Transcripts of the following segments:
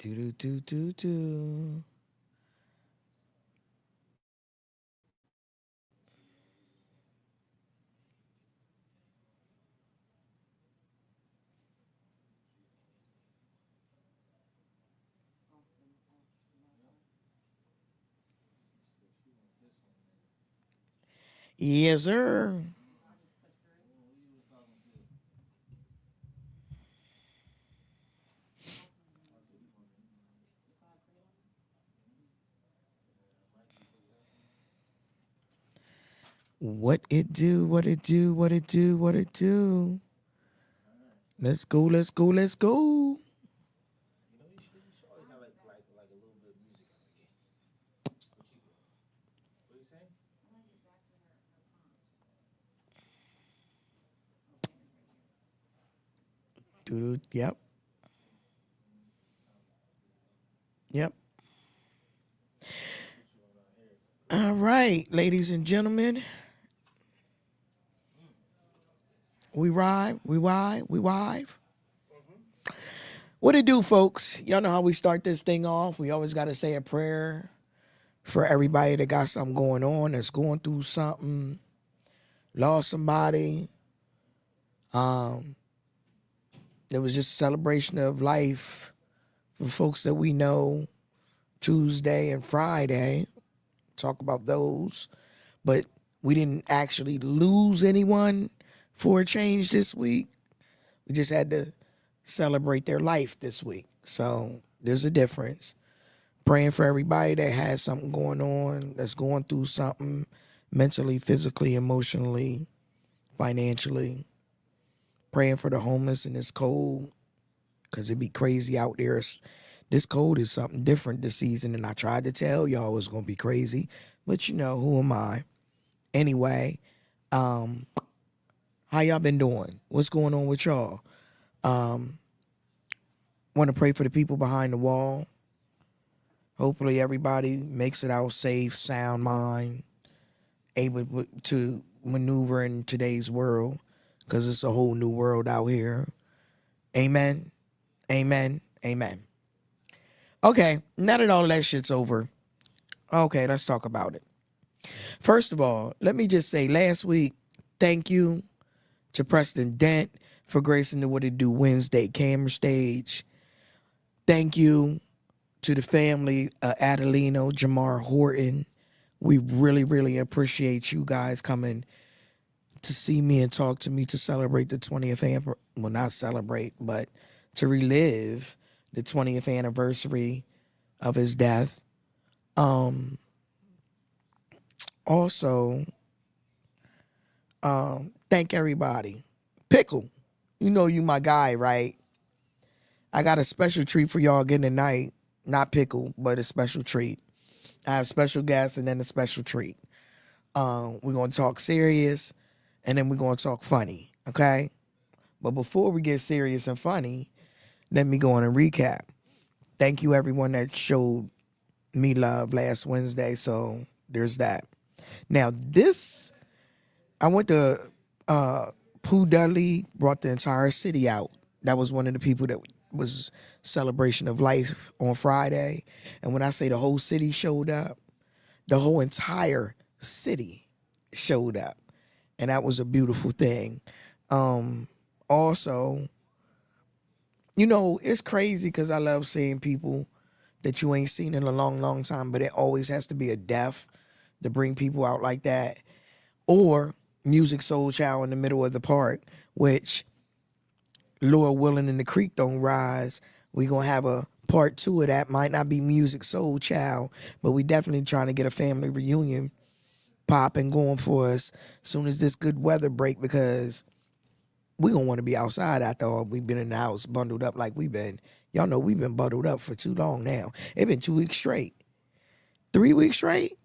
Do do do do do. Yes, sir. What it do? What it do? What it do? What it do? Let's go. Let's go. Let's go. Do do. Yep. Yep. All right, ladies and gentlemen, we ride. We ride. We ride. What it do, folks? Y'all know how we start this thing off. We always got to say a prayer for everybody that got something going on, that's going through something, lost somebody. Um, there was just a celebration of life for folks that we know Tuesday and Friday. Talk about those. But we didn't actually lose anyone for a change this week. We just had to celebrate their life this week. So there's a difference. Praying for everybody that has something going on, that's going through something mentally, physically, emotionally, financially. Praying for the homeless in this cold because it'd be crazy out there. This cold is something different this season, and I tried to tell y'all it was going to be crazy, but you know, who am I? Anyway, um, how y'all been doing? What's going on with y'all? Um, Want to pray for the people behind the wall. Hopefully everybody makes it out safe, sound mind, able to maneuver in today's world because it's a whole new world out here. Amen. Amen. Amen. Okay, now that all that shit's over, okay, let's talk about it. First of all, let me just say last week, thank you to Preston Dent for gracing the What It Do Wednesday camera stage. Thank you to the family, Adelino, Jamar Horton. We really, really appreciate you guys coming to see me and talk to me to celebrate the 20th anniversary. Well, not celebrate, but to relive the 20th anniversary of his death. Um, Also, thank everybody. Pickle, you know you my guy, right? I got a special treat for y'all again tonight. Not pickle, but a special treat. I have special guests and then a special treat. We're gonna talk serious and then we're gonna talk funny, okay? But before we get serious and funny, let me go on and recap. Thank you everyone that showed me love last Wednesday. So there's that. Now this I went to Pooh Dudley brought the entire city out. That was one of the people that was celebration of life on Friday. And when I say the whole city showed up, the whole entire city showed up. And that was a beautiful thing. Also, you know, it's crazy because I love seeing people that you ain't seen in a long, long time, but it always has to be a death to bring people out like that. Or Music Soul Child in the middle of the park, which Lord willing and the creek don't rise. We gonna have a part two of that. Might not be Music Soul Child, but we definitely trying to get a family reunion popping going for us as soon as this good weather break because we gonna want to be outside after all we've been in the house bundled up like we've been. Y'all know we've been bundled up for too long now. It's been 2 weeks straight. 3 weeks straight?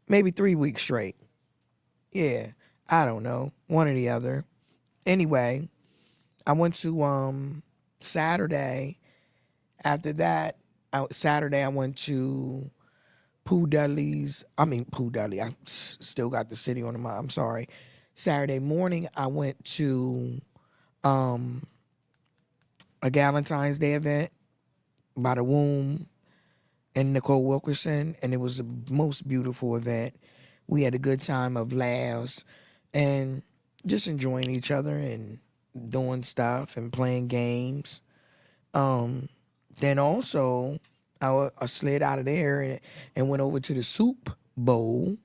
Maybe 3 weeks straight. Yeah. I don't know. One or the other. Anyway, I went to Saturday. After that, Saturday I went to Pooh Dudley's. I mean Pooh Dudley. I still got the city on the mind. I'm sorry. Saturday morning I went to um a Valentine's Day event by the womb and Nicole Wilkerson, and it was the most beautiful event. We had a good time of laughs and just enjoying each other and doing stuff and playing games. Um, then also, I slid out of there and went over to the soup bowl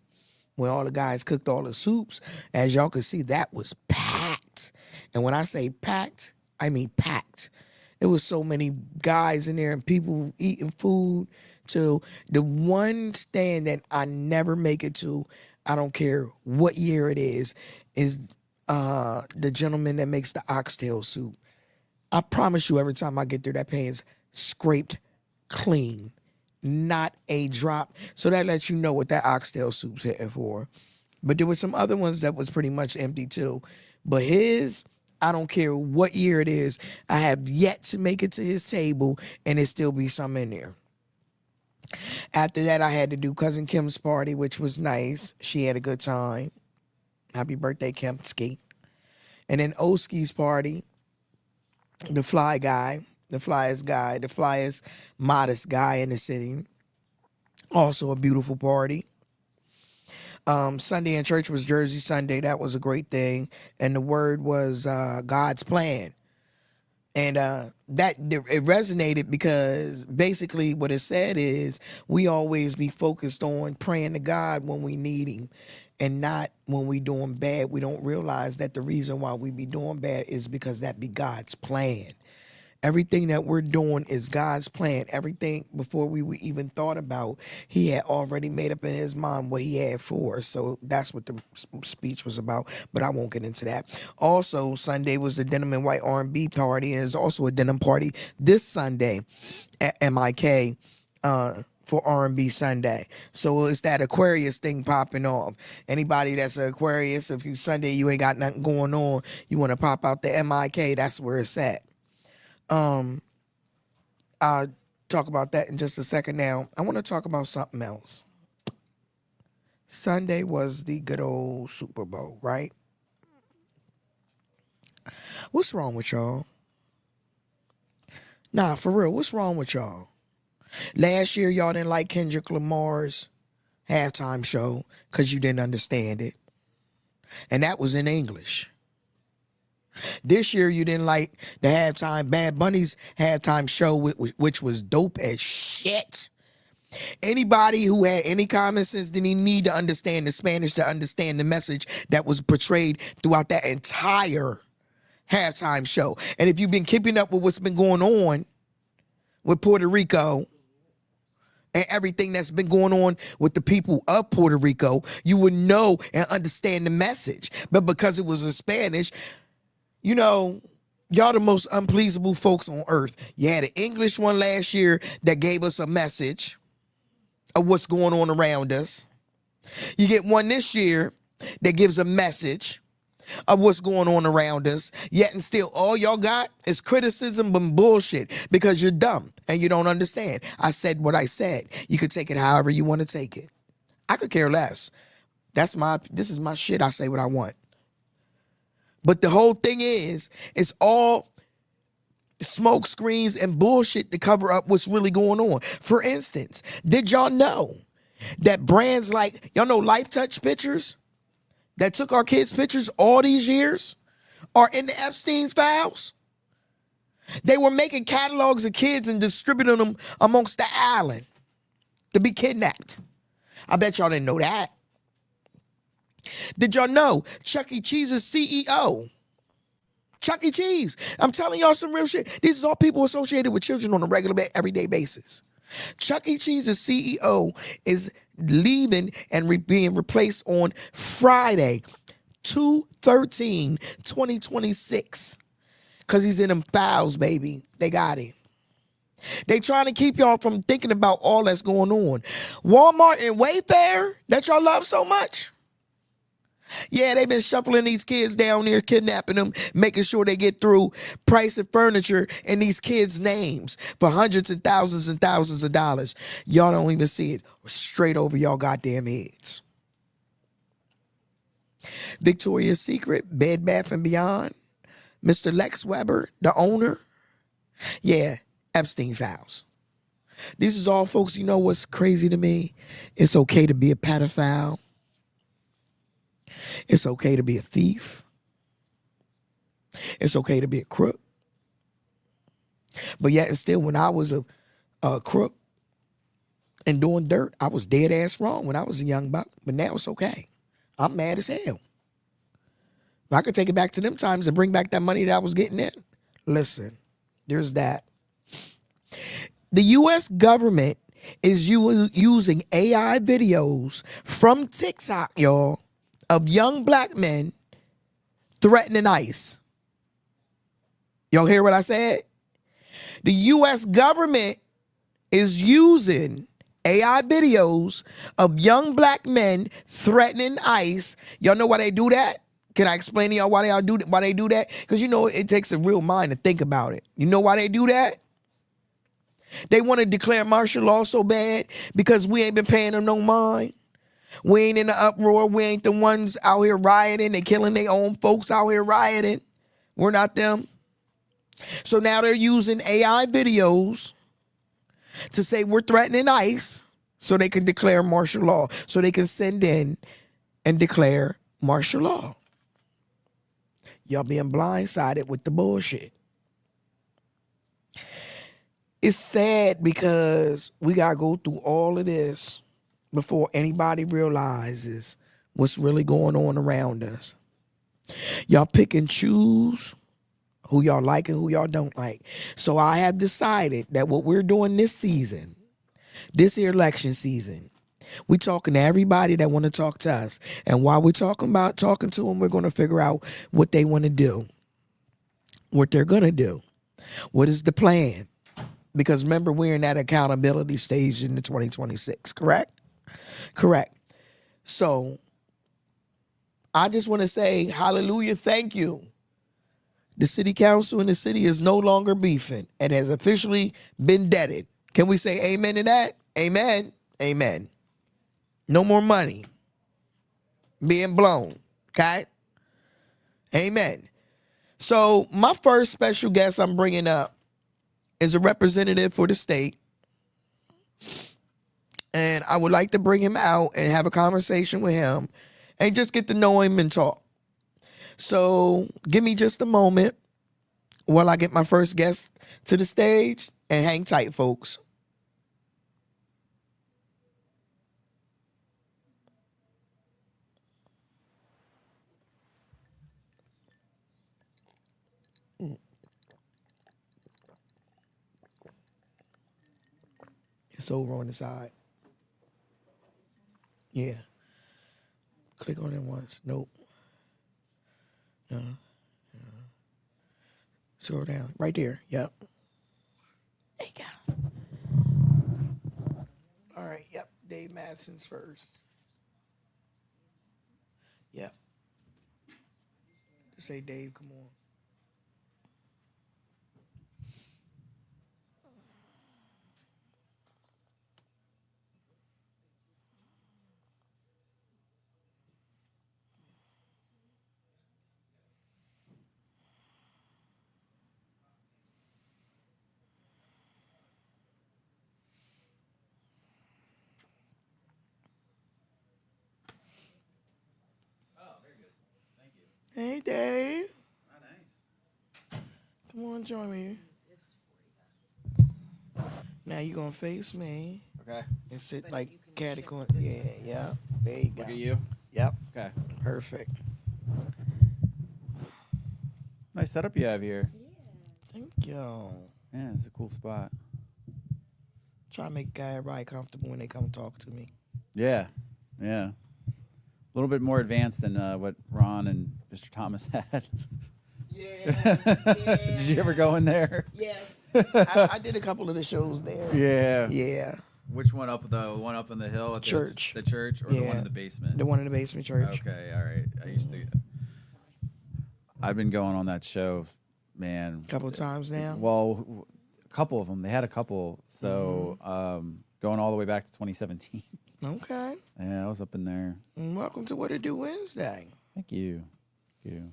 where all the guys cooked all the soups. As y'all could see, that was packed. And when I say packed, I mean packed. There was so many guys in there and people eating food. To the one stand that I never make it to, I don't care what year it is the gentleman that makes the oxtail soup. I promise you, every time I get there, that pan is scraped clean, not a drop. So that lets you know what that oxtail soup's hitting for. But there were some other ones that was pretty much empty too. But his, I don't care what year it is, I have yet to make it to his table and it still be some in there. After that, I had to do Cousin Kim's party, which was nice. She had a good time. Happy birthday, Kemski. And then Oski's party, the fly guy, the flyest modest guy in the city. Also a beautiful party. Sunday in church was Jersey Sunday. That was a great thing. And the word was God's plan. And it resonated because basically what it said is we always be focused on praying to God when we need him and not when we doing bad. We don't realize that the reason why we be doing bad is because that be God's plan. Everything that we're doing is God's plan. Everything before we even thought about, he had already made up in his mind what he had for us. So that's what the speech was about, but I won't get into that. Also, Sunday was the Denim and White R&B party, and there's also a denim party this Sunday at MIK for R&B Sunday. So it's that Aquarius thing popping off. Anybody that's an Aquarius, if you Sunday you ain't got nothing going on, you want to pop out the MIK, that's where it's at. I'll talk about that in just a second. Now, I want to talk about something else. Sunday was the good old Super Bowl, right? What's wrong with y'all? Nah, for real, what's wrong with y'all? Last year, y'all didn't like Kendrick Lamar's halftime show because you didn't understand it. And that was in English. This year, you didn't like the halftime Bad Bunny's halftime show, which was dope as shit. Anybody who had any common sense didn't need to understand the Spanish to understand the message that was portrayed throughout that entire halftime show. And if you've been keeping up with what's been going on with Puerto Rico and everything that's been going on with the people of Puerto Rico, you would know and understand the message. But because it was in Spanish, you know, y'all the most unpleasable folks on earth. You had an English one last year that gave us a message of what's going on around us. You get one this year that gives a message of what's going on around us. Yet and still, all y'all got is criticism and bullshit because you're dumb and you don't understand. I said what I said. You could take it however you want to take it. I could care less. This is my shit. I say what I want. But the whole thing is, it's all smoke screens and bullshit to cover up what's really going on. For instance, did y'all know that brands like, y'all know Life Touch Pictures that took our kids' pictures all these years are in the Epstein's files? They were making catalogs of kids and distributing them amongst the island to be kidnapped. I bet y'all didn't know that. Did y'all know Chuck E. Cheese's CEO? Chuck E. Cheese. I'm telling y'all some real shit. These are all people associated with children on a regular, everyday basis. Chuck E. Cheese's CEO is leaving and being replaced on Friday, 2/13/2026. Because he's in them files, baby. They got him. They trying to keep y'all from thinking about all that's going on. Walmart and Wayfair that y'all love so much. Yeah, they've been shuffling these kids down there, kidnapping them, making sure they get through price of furniture and these kids' names for hundreds and thousands of dollars. Y'all don't even see it. Straight over y'all goddamn heads. Victoria's Secret, Bed Bath & Beyond, Mr. Lex Weber, the owner. Yeah, Epstein files. This is all folks, you know what's crazy to me? It's okay to be a pedophile. It's okay to be a thief. It's okay to be a crook. But yet and still, when I was a crook and doing dirt, I was dead ass wrong when I was a young buck. But now it's okay. I'm mad as hell. If I could take it back to them times and bring back that money that I was getting in. Listen, there's that. The U.S. government is using AI videos from TikTok, y'all, of young black men threatening ICE. Y'all hear what I said? The U.S. government is using AI videos of young black men threatening ICE. Y'all know why they do that? Can I explain to y'all why they do that? Because you know it takes a real mind to think about it. You know why they do that? They want to declare martial law so bad because we ain't been paying them no mind. We ain't in the uproar. We ain't the ones out here rioting. They killing their own folks out here rioting. We're not them. So now they're using AI videos to say we're threatening ICE so they can declare martial law. So they can send in and declare martial law. Y'all being blindsided with the bullshit. It's sad because we got to go through all of this before anybody realizes what's really going on around us. Y'all pick and choose who y'all like and who y'all don't like. So I have decided that what we're doing this season, this election season, we talking to everybody that want to talk to us. And while we're talking to them, we're going to figure out what they want to do, what they're going to do. What is the plan? Because remember, we're in that accountability stage in the 2026, correct? Correct. So I just want to say, hallelujah, thank you. The city council in the city is no longer beefing and has officially been deaded. Can we say amen to that? Amen. Amen. No more money being blown. Okay? Amen. So my first special guest I'm bringing up is a representative for the state. And I would like to bring him out and have a conversation with him and just get to know him and talk. So give me just a moment while I get my first guest to the stage, and hang tight, folks. It's over on the side. Yeah. Click on it once. Nope. No. Scroll down. Right there. Yep. There you go. All right. Yep. Dave Madsen's first. Yep. Just say, Dave, come on. Hey, Dave. Come on, join me. Now you gonna face me Okay. and sit like catty corner. Yeah, yeah. There you go. Look at you. Yep. Okay. Perfect. Nice setup you have here. Thank you. Yeah, it's a cool spot. Try to make everybody comfortable when they come talk to me. Yeah. Yeah. A little bit more advanced than what Ron and Mr. Thomas had. Yeah. Did you ever go in there? Yes. I did a couple of the shows there. Yeah. Yeah. Which one up? The one up in the hill at Church. The church, or the one Yeah. in the basement? The one in the basement church. Okay. All right. I've been going on that show, man. A couple of times now. Well, a couple of them. They had a couple. So going all the way back to 2017. Okay. Yeah, I was up in there. And welcome to What It Do Wednesday. Thank you. Thank you.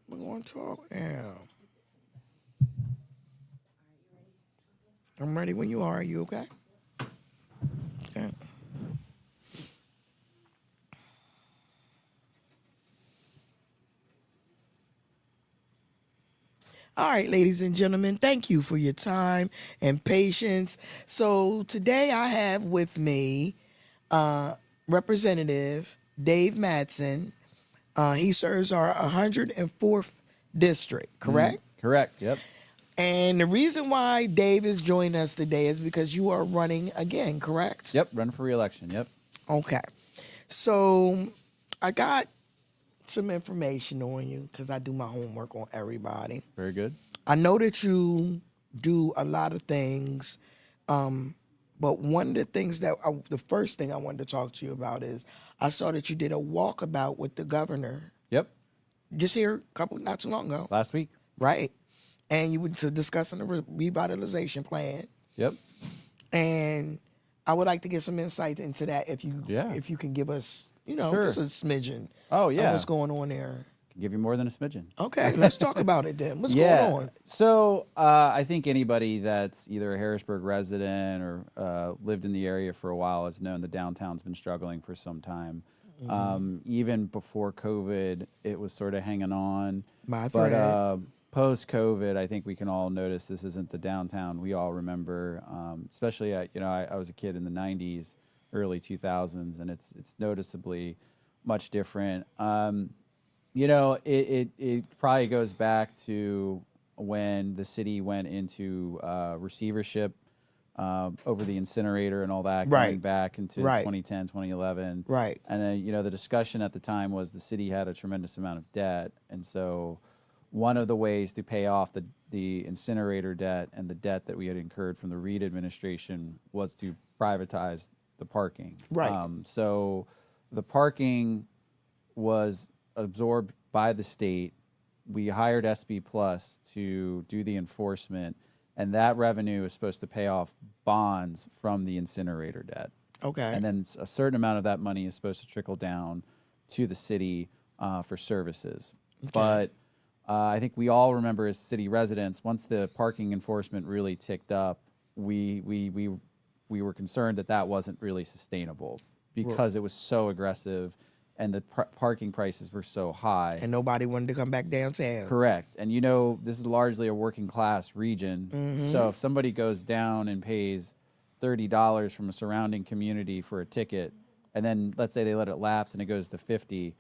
We're going to talk now. I'm ready when you are. Are you okay? Yeah. All right, ladies and gentlemen, thank you for your time and patience. So today I have with me uh, Representative Dave Madsen. He serves our 104th district, correct? Correct. Yep. And the reason why Dave is joining us today is because you are running again, correct? Yep. Run for reelection. Yep. Okay. So I got some information on you because I do my homework on everybody. Very good. I know that you do a lot of things, but one of the things the first thing I wanted to talk to you about is I saw that you did a walkabout with the governor Yep. just here not too long ago, Last week. right? And you were discussing the revitalization plan, Yep. and I would like to get some insight into that Yeah. if you can give us, Sure. just a smidgen Oh of yeah. what's going on there. Can give you more than a smidgen. Okay, let's talk about it then. What's Yeah. going on? So I think anybody that's either a Harrisburg resident or lived in the area for a while has known the downtown's been struggling for some time. Even before COVID, it was sort of hanging on. My But thread. post-COVID, I think we can all notice this isn't the downtown we all remember. Especially, I was a kid in the '90s, early 2000s, and it's noticeably much different. It probably goes back to when the city went into receivership over the incinerator and all that, Right. going back into Right. 2010, 2011. Right. And then, the discussion at the time was the city had a tremendous amount of debt. And so one of the ways to pay off the incinerator debt and the debt that we had incurred from the Reed administration was to privatize the parking. Right. So the parking was absorbed by the state. We hired SB Plus to do the enforcement, and that revenue is supposed to pay off bonds from the incinerator debt. Okay. And then a certain amount of that money is supposed to trickle down to the city for services. But I think we all remember as city residents, once the parking enforcement really ticked up, we were concerned that wasn't really sustainable because it was so aggressive and the parking prices were so high. And nobody wanted to come back downtown. Correct. And this is largely a working class region. So if somebody goes down and pays $30 from a surrounding community for a ticket, and then let's say they let it lapse and it goes to 50,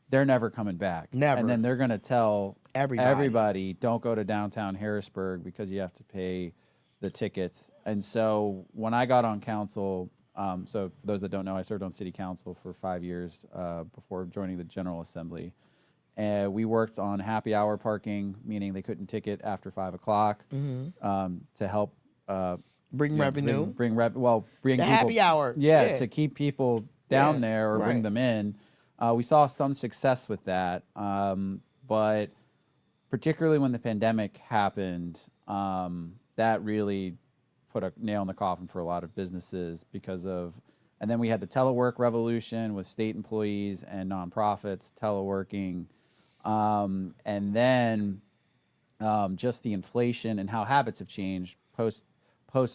they're never coming back. Never. And then they're going to tell Everybody. don't go to downtown Harrisburg because you have to pay the tickets. And so when I got on council, so for those that don't know, I served on city council for 5 years before joining the General Assembly. We worked on happy hour parking, meaning they couldn't ticket after 5 o'clock to help Bring revenue. bring the people, happy hour. yeah, to keep people down Yeah, there or bring right. them in. We saw some success with that, but particularly when the pandemic happened, that really put a nail in the coffin for a lot of businesses and then we had the telework revolution with state employees and nonprofits teleworking, and then just the inflation and how habits have changed post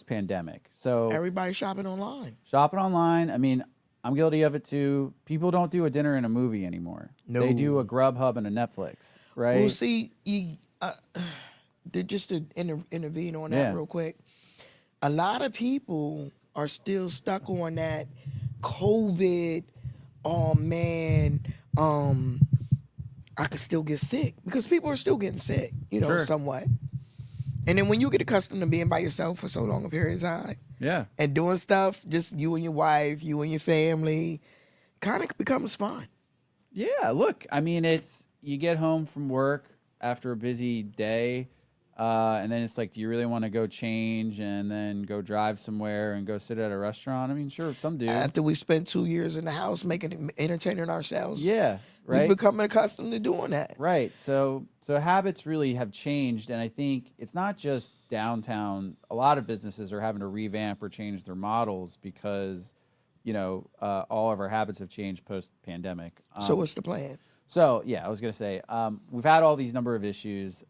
pandemic. So Everybody shopping online. shopping online, I mean, I'm guilty of it too. People don't do a dinner and a movie anymore. They No. do a Grubhub and a Netflix, right? Well, see, just to intervene on that Yeah. real quick, a lot of people are still stuck on that COVID. Oh man, I could still get sick because people are still getting sick, Sure. somewhat. And then when you get accustomed to being by yourself for so long a period of time Yeah. and doing stuff, just you and your wife, you and your family, kind of becomes fun. Yeah, look, I mean, you get home from work after a busy day, and then it's like, do you really want to go change and then go drive somewhere and go sit at a restaurant? I mean, sure, some do. After we spent 2 years in the house entertaining ourselves, Yeah, we've right. become accustomed to doing that. Right. So habits really have changed, and I think it's not just downtown. A lot of businesses are having to revamp or change their models because, all of our habits have changed post pandemic. So what's the plan? So yeah, I was gonna say we've had all these number of issues.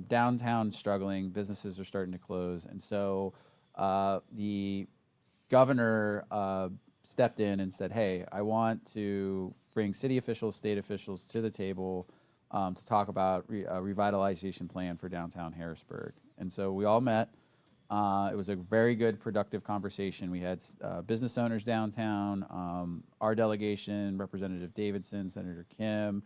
Downtown struggling, businesses are starting to close, and so the governor stepped in and said, "Hey, I want to bring city officials, state officials to the table to talk about a revitalization plan for downtown Harrisburg." And so we all met. It was a very good, productive conversation. We had business owners downtown, our delegation, Representative Davidson, Senator Kim,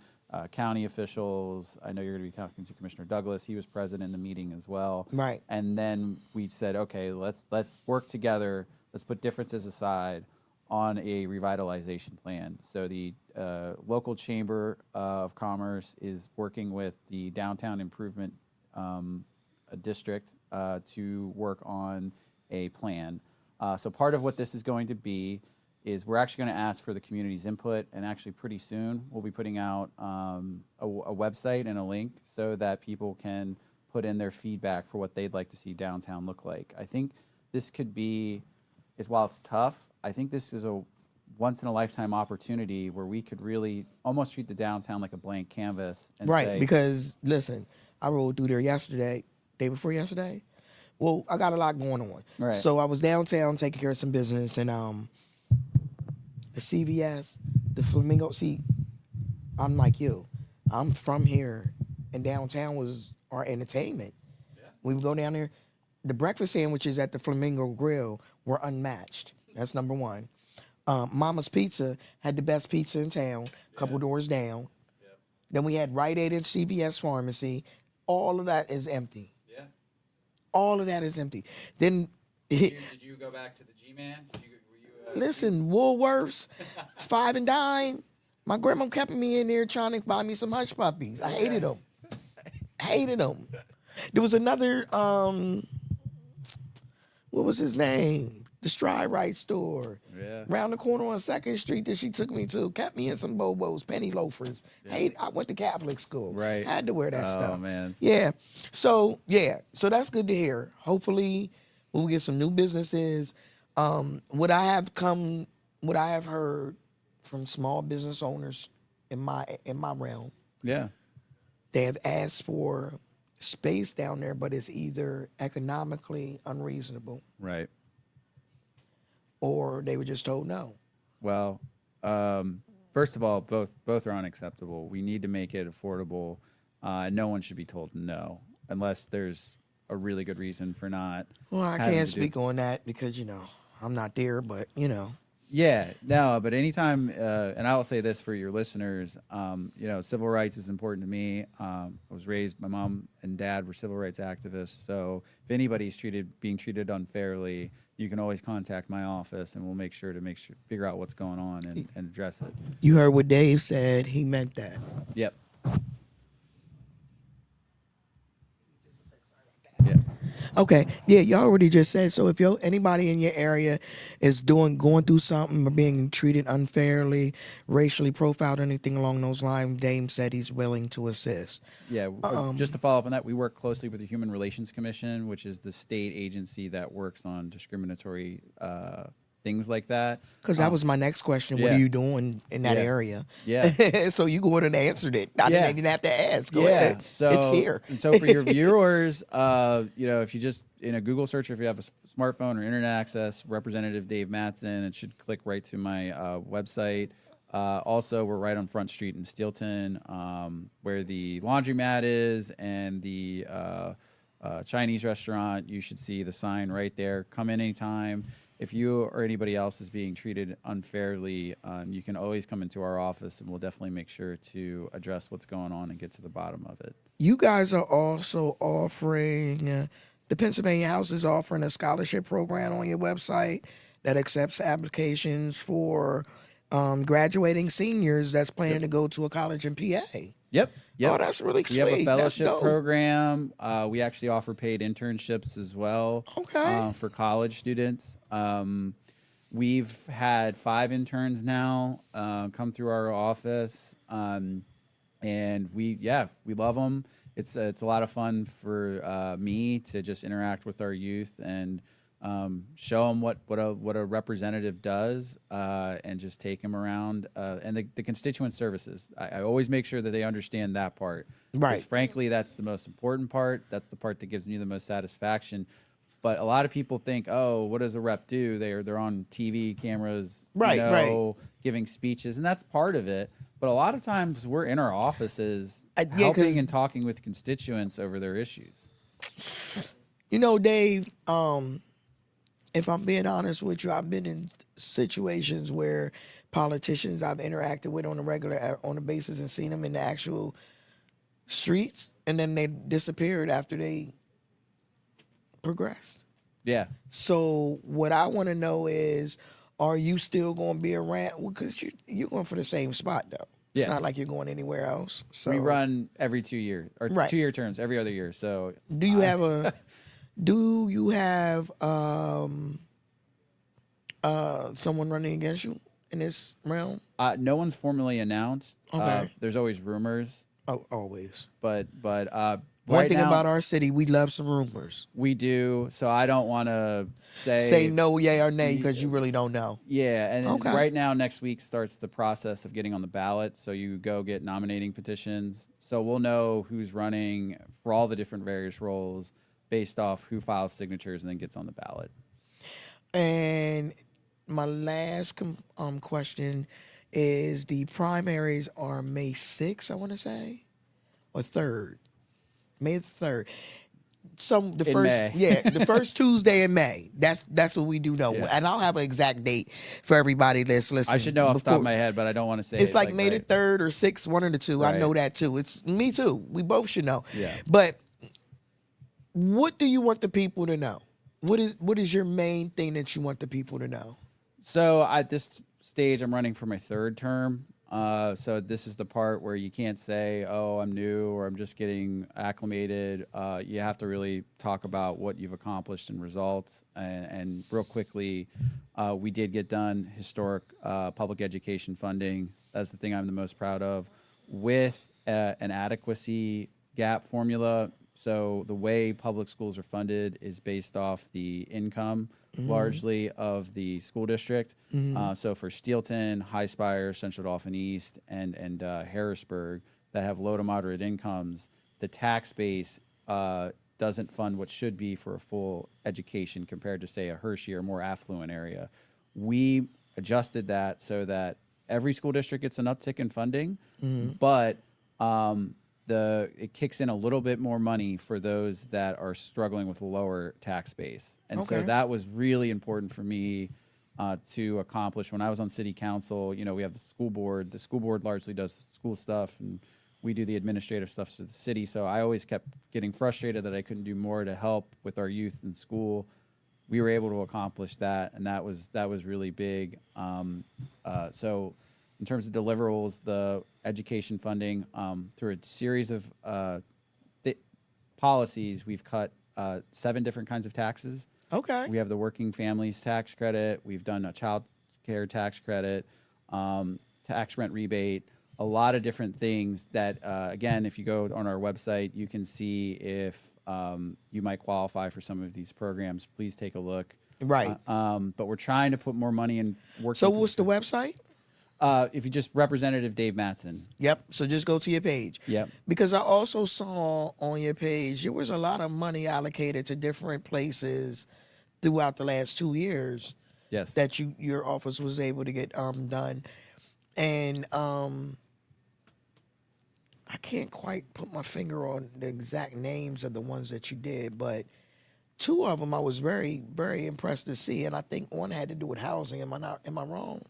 county officials. I know you're going to be talking to Commissioner Douglas. He was present in the meeting as well. Right. And then we said, okay, let's work together. Let's put differences aside on a revitalization plan. So the local chamber of commerce is working with the downtown improvement district to work on a plan. So part of what this is going to be is we're actually going to ask for the community's input, and actually pretty soon we'll be putting out a website and a link so that people can put in their feedback for what they'd like to see downtown look like. I think this could be, while it's tough, I think this is a once in a lifetime opportunity where we could really almost treat the downtown like a blank canvas and Right, say, because listen, I rode through there yesterday, day before yesterday. Well, I got a lot going on. Right. So I was downtown taking care of some business, and the CVS, the Flamingo. See, I'm like you. I'm from here, and downtown was our entertainment. Yeah. We would go down there. The breakfast sandwiches at the Flamingo Grill were unmatched. That's number one. Mama's Pizza had the best pizza in town, a couple doors down. Yep. Then we had Rite Aid and CVS Pharmacy. All of that is empty. Yeah. All of that is empty. Then Did you go back to the G-Man? Listen, Woolworths, 5 and Dime. My grandma kept me in there trying to buy me some hush puppies. I hated them. Hated them. There was another, what was his name? The Stride Right store. Yeah. Around the corner on 2nd Street that she took me to. Kept me in some Bobos, penny loafers. Yeah. I went to Catholic school. Right. I had to wear that stuff. Oh, man. Yeah. So that's good to hear. Hopefully we'll get some new businesses. What I have heard from small business owners in my realm. Yeah. They have asked for space down there, but it's either economically unreasonable. Right. Or they were just told no. Well, first of all, both are unacceptable. We need to make it affordable. No one should be told no unless there's a really good reason for not. Well, I can't speak on that because, I'm not there, but, Yeah, no, but anytime, and I will say this for your listeners, civil rights is important to me. I was raised, my mom and dad were civil rights activists. So if anybody's being treated unfairly, you can always contact my office and we'll make sure to figure out what's going on and address it. You heard what Dave said. He meant that. Yep. Yeah. Okay. Yeah, y'all already just said. So if anybody in your area is going through something or being treated unfairly, racially profiled, anything along those lines, Dame said he's willing to assist. Yeah. Just to follow up on that, we work closely with the Human Relations Commission, which is the state agency that works on discriminatory things like that. Because that was my next question. What are you doing in that area? Yeah. So you go ahead and answered it. I didn't even have to ask. Go ahead. So it's here. And so for your viewers, if you just in a Google search, if you have a smartphone or internet access, Representative Dave Mattson, it should click right to my website. Also, we're right on Front Street in Steelton, where the laundromat is and the Chinese restaurant. You should see the sign right there. Come in anytime. If you or anybody else is being treated unfairly, you can always come into our office, and we'll definitely make sure to address what's going on and get to the bottom of it. You guys are also offering, the Pennsylvania House is offering a scholarship program on your website that accepts applications for graduating seniors that's planning to go to a college in PA. Yep. Oh, that's really sweet. We have a fellowship program. We actually offer paid internships as well. Okay. For college students. We've had 5 interns now come through our office, and we love them. It's a lot of fun for me to just interact with our youth and show them what a representative does, and just take them around. And the constituent services, I always make sure that they understand that part. Right. Because frankly, that's the most important part. That's the part that gives me the most satisfaction. But a lot of people think, oh, what does a rep do? They're on TV cameras, Right. giving speeches, and that's part of it. But a lot of times we're in our offices Yeah, helping because and talking with constituents over their issues. Dave, if I'm being honest with you, I've been in situations where politicians I've interacted with on a regular on a basis and seen them in the actual streets, and then they disappeared after they progressed. Yeah. So what I want to know is, are you still going to be around? Because you're going for the same spot though. It's not Yes. like you're going anywhere else. So We run every 2 years or Right. 2 year terms every other year. So do you have a do you have someone running against you in this realm? no one's formally announced. Okay. There's always rumors, Oh, always. but One right thing now, about our city, we love some rumors. we do. So I don't want to Say no, yay or nay, Ye- because you really don't know. Yeah, and then Okay. right now, next week starts the process of getting on the ballot. So you go get nominating petitions. So we'll know who's running for all the different various roles based off who files signatures and then gets on the ballot. And my last question is: the primaries are May 6th, I want to say, or 3rd, May 3rd. The In first, May. yeah, the first Tuesday in May. That's what we do know, Yeah. and I'll have an exact date for everybody that's listening. I should know off the top of before- my head, but I don't want to say It's it, like May the right. 3rd or 6th, one of the two. I know Right. that too. It's me too. We both should know. Yeah. But what do you want the people to know? What is your main thing that you want the people to know? So at this stage, I'm running for my third term. So this is the part where you can't say, "Oh, I'm new" or "I'm just getting acclimated." You have to really talk about what you've accomplished and results. And real quickly, we did get done historic public education funding. That's the thing I'm the most proud of, with an adequacy gap formula. So the way public schools are funded is based off the income largely of the school district. So for Steelton, High Spire, Central Dauphin East, and Harrisburg that have low to moderate incomes, the tax base doesn't fund what should be for a full education compared to, say, a Hershey or more affluent area. We adjusted that so that every school district gets an uptick in funding, but it kicks in a little bit more money for those that are struggling with a lower tax base. And so Okay. that was really important for me to accomplish. When I was on city council, we have the school board. The school board largely does the school stuff, and we do the administrative stuff for the city. So I always kept getting frustrated that I couldn't do more to help with our youth in school. We were able to accomplish that, and that was really big. So in terms of deliverables, the education funding, through a series of policies, we've cut 7 different kinds of taxes. Okay. We have the working families tax credit. We've done a child care tax credit, tax rent rebate, a lot of different things that, again, if you go on our website, you can see if you might qualify for some of these programs. Please take a look. Right. But we're trying to put more money in working. So what's the website? If you just Representative Dave Mattson. Yep. So just go to your page. Yep. Because I also saw on your page there was a lot of money allocated to different places throughout the last 2 years Yes. that your office was able to get done, and I can't quite put my finger on the exact names of the ones that you did, but 2 of them I was very, very impressed to see, and I think one had to do with housing. Am I wrong?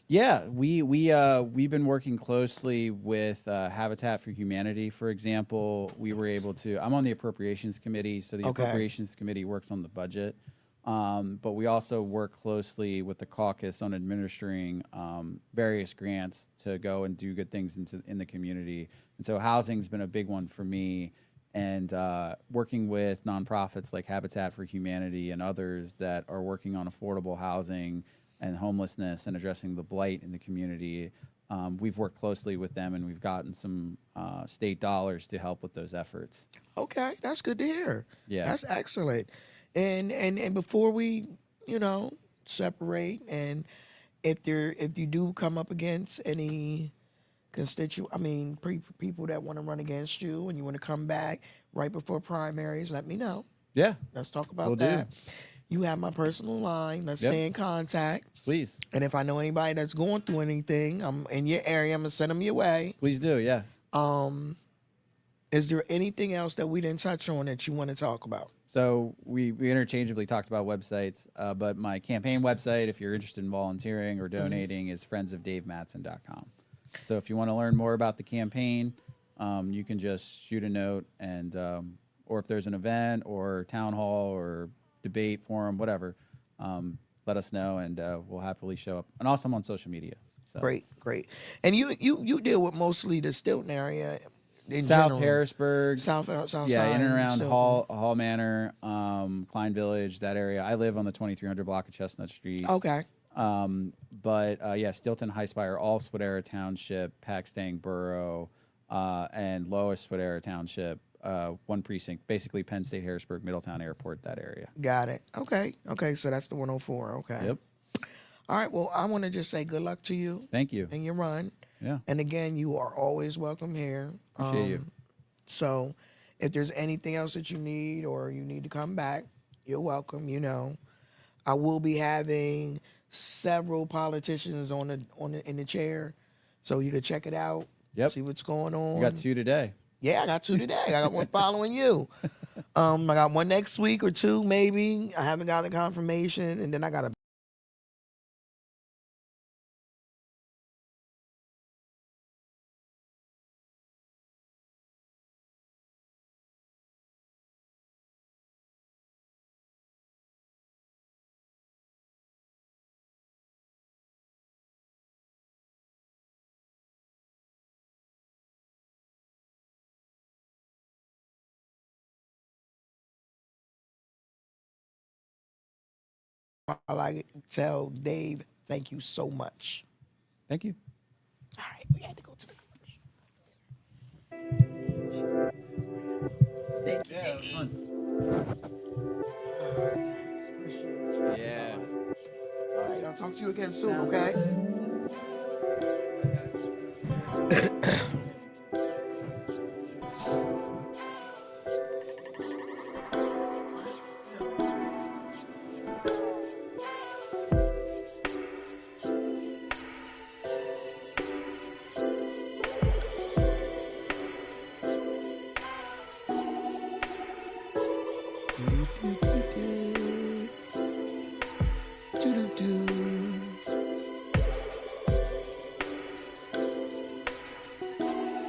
Yeah, we've been working closely with Habitat for Humanity, for example. We were able to. I'm on the Appropriations Committee, so the Okay. Appropriations Committee works on the budget. But we also work closely with the caucus on administering various grants to go and do good things in the community. And so housing's been a big one for me, and working with nonprofits like Habitat for Humanity and others that are working on affordable housing and homelessness and addressing the blight in the community. We've worked closely with them, and we've gotten some state dollars to help with those efforts. Okay, that's good to hear. Yeah. That's excellent. And before we, separate, and if you do come up against any people that want to run against you and you want to come back right before primaries, let me know. Yeah, Let's talk about will do. that. You have my personal line. Let's Yep. stay in contact. Please. And if I know anybody that's going through anything, I'm in your area. I'm gonna send them your way. Please do. Yeah. Is there anything else that we didn't touch on that you want to talk about? So we interchangeably talked about websites, but my campaign website, if you're interested in volunteering or donating, is friendsofdavematson.com. So if you want to learn more about the campaign, you can just shoot a note, and or if there's an event or town hall or debate forum, whatever, let us know, and we'll happily show up. And also I'm on social media. So. Great. And you deal with mostly the Stilton area in South general. Harrisburg, South yeah, side, in and around Stilton. Hall Manor, Klein Village, that area. I live on the 2300 block of Chestnut Street. Okay. But yeah, Stilton, High Spire, all Swadera Township, Paxtang Borough, and Lower Swadera Township, one precinct, basically Penn State, Harrisburg, Middletown Airport, that area. Got it. Okay. So that's the 104. Okay. Yep. All right. Well, I want to just say good luck to you Thank you. in your run. Yeah. And again, you are always welcome here. Appreciate you. So if there's anything else that you need or you need to come back, you're welcome. You know, I will be having several politicians in the chair, so you could check it out. Yep. See what's going on. You got 2 today. Yeah, I got 2 today. I got one following you. I got one next week or 2 maybe. I haven't got a confirmation, and then I got a. I like to tell Dave, thank you so much. Thank you. All right, we had to go to the commercial. Thank you, Dave. Yeah. All right, I'll talk to you again soon, okay?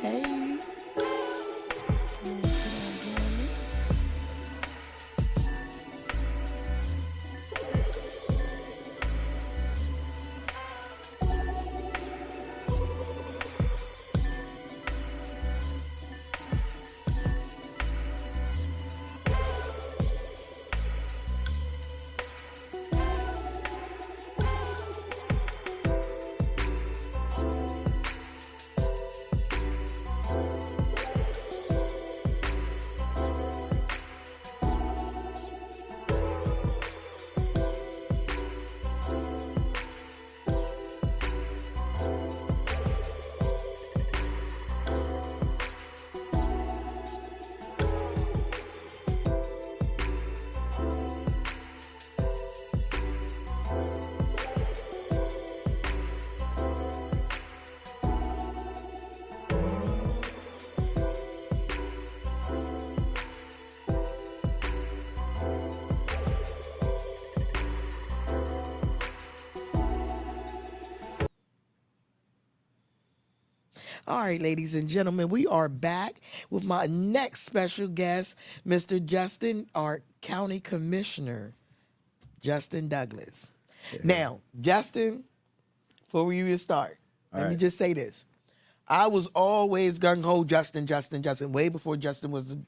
Hey. All right, ladies and gentlemen, we are back with my next special guest, Mr. Justin, our county commissioner, Justin Douglas. Now, Justin, before we even start, let me just say this. I was always gung-ho Justin, way before Justin was.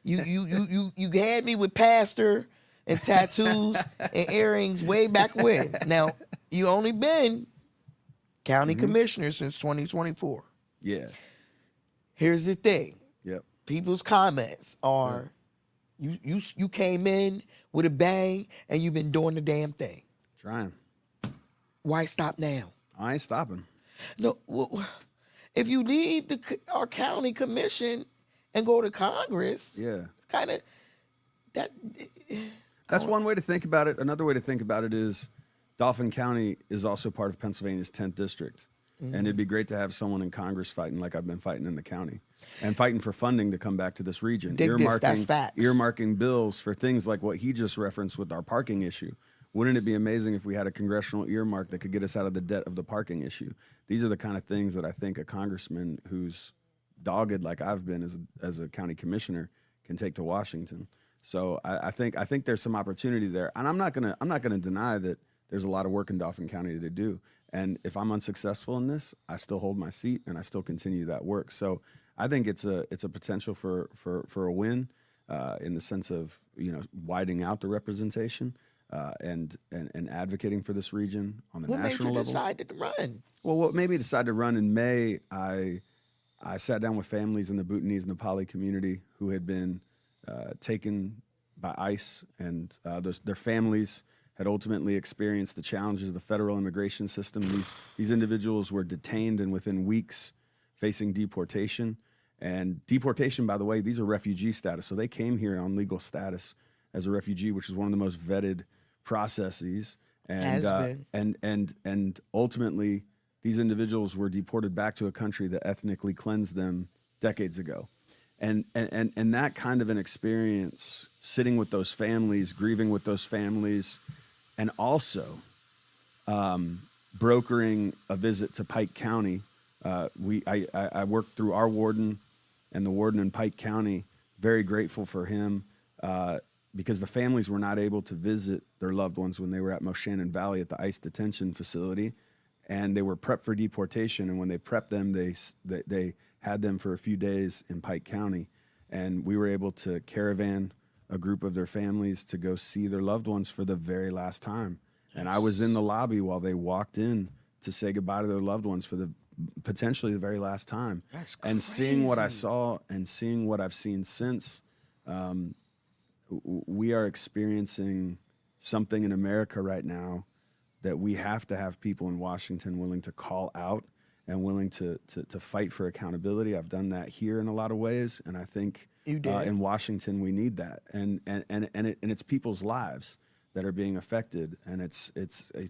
You had me with pastor and tattoos and earrings way back when. Now, you only been county commissioner since 2024. Yeah. Here's the thing. Yep. People's comments are, you came in with a bang and you've been doing the damn thing. Trying. Why stop now? I ain't stopping. No, well, if you leave our county commission and go to Congress, Yeah. kind of that That's one way to think about it. Another way to think about it is Dauphin County is also part of Pennsylvania's 10th district. And it'd be great to have someone in Congress fighting like I've been fighting in the county and fighting for funding to come back to this region. Dig this, that's facts. Earmarking bills for things like what he just referenced with our parking issue. Wouldn't it be amazing if we had a congressional earmark that could get us out of the debt of the parking issue? These are the kind of things that I think a congressman who's dogged like I've been as a county commissioner can take to Washington. So I think there's some opportunity there, and I'm not gonna deny that there's a lot of work in Dauphin County to do. And if I'm unsuccessful in this, I still hold my seat and I still continue that work. So I think it's a potential for a win in the sense of widening out the representation and advocating for this region on the what made national you level. decide to run? Well, what made me decide to run in May, I sat down with families in the Bhutanese Nepali community who had been taken by ICE, and their families had ultimately experienced the challenges of the federal immigration system. These individuals were detained and within weeks facing deportation. And deportation, by the way, these are refugee status. So they came here on legal status as a refugee, which is one of the most vetted processes. And and ultimately, these individuals were deported back to a country that ethnically cleansed them decades ago. And that kind of an experience, sitting with those families, grieving with those families, and also brokering a visit to Pike County. I worked through our warden and the warden in Pike County. Very grateful for him because the families were not able to visit their loved ones when they were at Moshannon Valley at the ICE detention facility, and they were prepped for deportation. And when they prepped them, they had them for a few days in Pike County, and we were able to caravan a group of their families to go see their loved ones for the very last time. And I was in the lobby while they walked in to say goodbye to their loved ones for potentially the very last time. That's and seeing what I crazy. saw and seeing what I've seen since, we are experiencing something in America right now that we have to have people in Washington willing to call out and willing to fight for accountability. I've done that here in a lot of ways, and I think You did. in Washington we need that. And it's people's lives that are being affected, and it's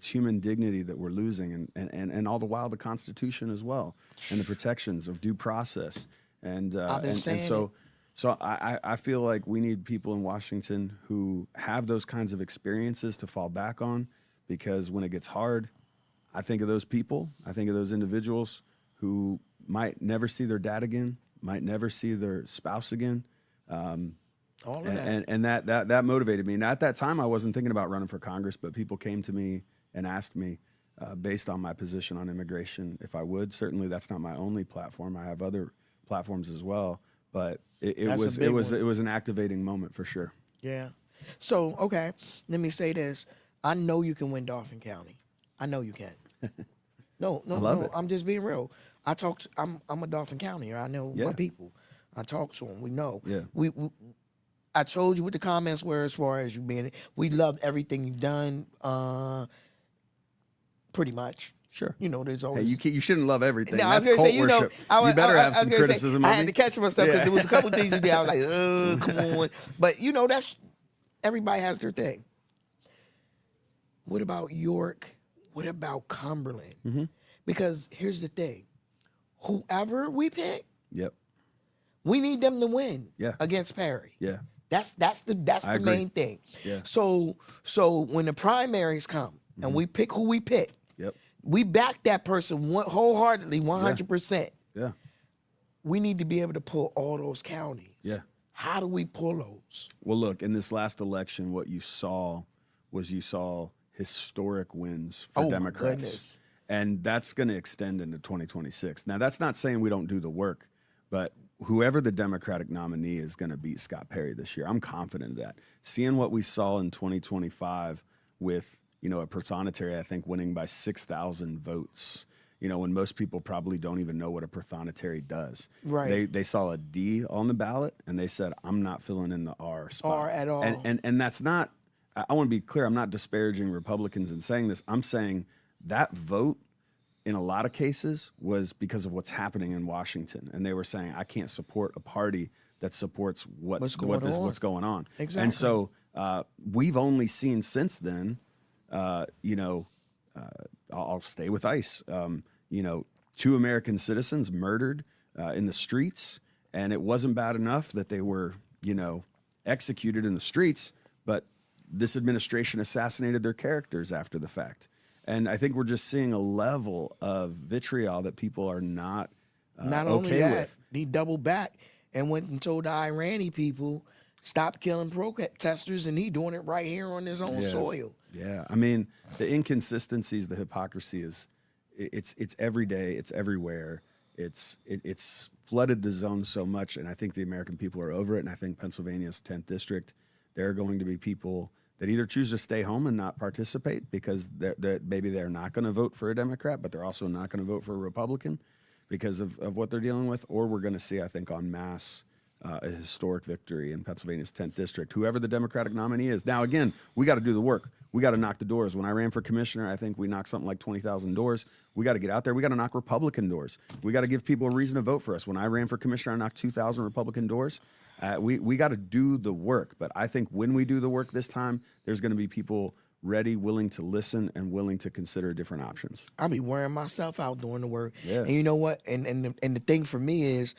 human dignity that we're losing, and all the while the Constitution as well, and the protections of due process. And I've been saying so I feel like we need people in Washington who have those kinds of experiences to fall back on, because when it gets hard, I think of those people. I think of those individuals who might never see their dad again, might never see their spouse again. All of that. And that motivated me. And at that time, I wasn't thinking about running for Congress, but people came to me and asked me, based on my position on immigration, if I would. Certainly, that's not my only platform. I have other platforms as well. But it That's a was big one. it was an activating moment for sure. Yeah. So, okay, let me say this. I know you can win Dauphin County. I know you can. No, love it. I'm just being real. I'm a Dauphin County. I know Yeah. my people. I talk to them. We know. Yeah. We I told you what the comments were as far as you being. We love everything you've done. Pretty much. Sure. There's Hey, always. you shouldn't love everything. No, I was That's gonna cult say, worship. you better have I some was gonna say, criticism I of had me. to catch myself because Yeah. there was a couple things you did. I was like, come on. But that's everybody has their thing. What about York? What about Cumberland? Mm-hmm. Because here's the thing: whoever we pick, Yep. we need them to win Yeah. against Perry. Yeah. That's the I agree. main thing. Yeah. So when the primaries come and we pick who we pick, Yep. we back that person wholeheartedly, 100%. Yeah. We need to be able to pull all those counties. Yeah. How do we pull those? Well, look, in this last election, what you saw historic wins for Oh, my Democrats. goodness. And that's going to extend into 2026. Now, that's not saying we don't do the work, but whoever the Democratic nominee is going to beat Scott Perry this year. I'm confident of that. Seeing what we saw in 2025 with, a Prothonotary, I think, winning by 6,000 votes, when most people probably don't even know what a Prothonotary does. Right. They saw a D on the ballot, and they said, I'm not filling in the R spot. R at all. And that's not, I want to be clear, I'm not disparaging Republicans in saying this. I'm saying that vote in a lot of cases was because of what's happening in Washington. And they were saying, I can't support a party that supports What's going on. what's going on. Exactly. And so we've only seen since then, I'll stay with ICE. 2 American citizens murdered in the streets, and it wasn't bad enough that they were, executed in the streets, but this administration assassinated their characters after the fact. And I think we're just seeing a level of vitriol that people are not only okay that, with. he doubled back and went and told the Irani people, stop killing protesters, and he doing it right here on his own soil. Yeah, I mean, the inconsistencies, the hypocrisy it's every day, it's everywhere. It's flooded the zone so much, and I think the American people are over it. And I think Pennsylvania's 10th district, there are going to be people that either choose to stay home and not participate because maybe they're not going to vote for a Democrat, but they're also not going to vote for a Republican because of what they're dealing with. Or we're going to see, I think, en masse, a historic victory in Pennsylvania's 10th district, whoever the Democratic nominee is. Now, again, we got to do the work. We got to knock the doors. When I ran for commissioner, I think we knocked something like 20,000 doors. We got to get out there. We got to knock Republican doors. We got to give people a reason to vote for us. When I ran for commissioner, I knocked 2,000 Republican doors. We got to do the work. But I think when we do the work this time, there's going to be people ready, willing to listen, and willing to consider different options. I'll be wearing myself out doing the work. Yeah. And you know what? And the thing for me is